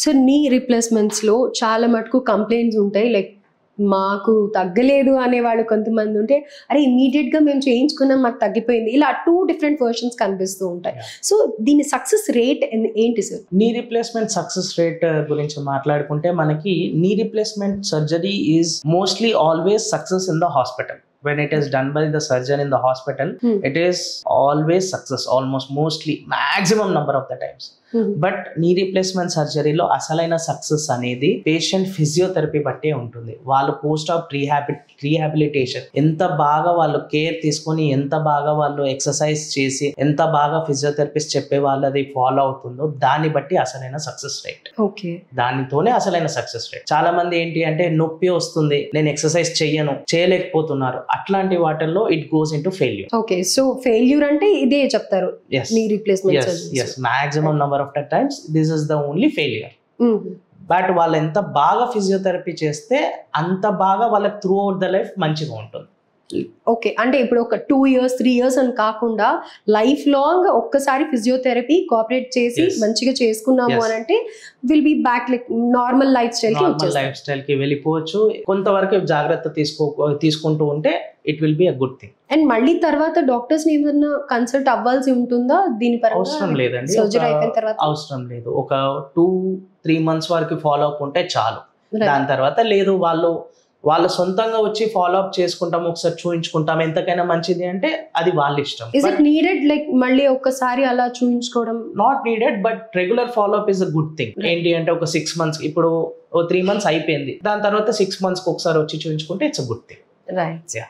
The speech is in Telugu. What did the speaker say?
సో నీ రిప్లేస్మెంట్స్లో చాలా మటుకు కంప్లైంట్స్ ఉంటాయి, లైక్ మాకు తగ్గలేదు అనేవాళ్ళు కొంతమంది ఉంటే, అరే ఇమీడియట్గా మేము చేయించుకున్నాం మాకు తగ్గిపోయింది, ఇలా 2 different వర్షన్స్ కనిపిస్తూ ఉంటాయి. సో దీని సక్సెస్ రేట్ ఏంటి sir? Knee replacement success rate గురించి మాట్లాడుకుంటే మనకి knee replacement surgery is mostly always success in the hospital. When it is done by the surgeon in the hospital, it is always success, almost mostly maximum number of the times. But knee replacement సర్జరీలో అసలైన సక్సెస్ అనేది పేషెంట్ ఫిజియోథెరపీ బట్టే ఉంటుంది. వాళ్ళు పోస్ట్ ఆఫ్ రీహాబిలిటేషన్ ఎంత బాగా వాళ్ళు కేర్ తీసుకొని, ఎంత బాగా వాళ్ళు ఎక్సర్సైజ్ చేసి, ఎంత బాగా ఫిజియోథెరపిస్ట్ చెప్పే వాళ్ళది ఫాలో అవుతుందో దాన్ని బట్టి అసలైన సక్సెస్ రేట్. దానితోనే అసలైన సక్సెస్ రేట్. చాలా మంది ఏంటి అంటే నొప్పి వస్తుంది, నేను ఎక్సర్సైజ్ చేయలేకపోతున్నారు, అట్లాంటి వాటిల్లో it goes in to failure. Okay, so failure అంటే ఇదే చెప్తారు. Knee replacement yes maximum number of times this is the only failure. But వాళ్ళు ఎంత బాగా ఫిజియోథెరపీ చేస్తే అంత బాగా వాళ్ళకి త్రూ అవుట్ ద లైఫ్ మంచిగా ఉంటుంది. ఓకే, అంటే ఇప్పుడు ఒక 2 years 3 years అని కాకుండా లైఫ్ లాంగ్ ఒక్కసారి ఫిజియోథెరపీ కోఆపరేట్ చేసి మంచిగా చేసుకున్నాము అని అంటే will be back like normal life style కి వెళ్ళిపోవచ్చు. కొంతవరకు జాగ్రత్త తీసుకుంటూ ఉంటే it will be a good thing. And మళ్ళీ తర్వాత డాక్టర్స్ ఏమైనా కన్సల్ట్ అవ్వాల్సి ఉంటుందా దీని పరంగా? అవసరం లేదండి, సర్జరీ అయిపోయిన తర్వాత అవసరం లేదు. ఒక 2-3 months వరకు ఫాలో అప్ ఉంటే చాలు. దాని తర్వాత లేదు, వాళ్ళు సొంతంగా వచ్చి ఫాలో అప్ చేసుకుంటాం, ఒకసారి చూయించుకుంటాం, ఎంతకైనా మంచిది అంటే అది వాళ్ళ ఇష్టం. ఇస్ ఇట్ నీడెడ్ లైక్ మళ్ళీ ఒక్కసారి అలా చూయించుకోవడం? Not needed, but regular follow up is a good thing. ఏంటి అంటే ఒక 6 months, ఇప్పుడు 3 months అయిపోయింది, దాని తర్వాత 6 months ఒకసారి వచ్చి చూయించుకుంటే it's a good thing. Right.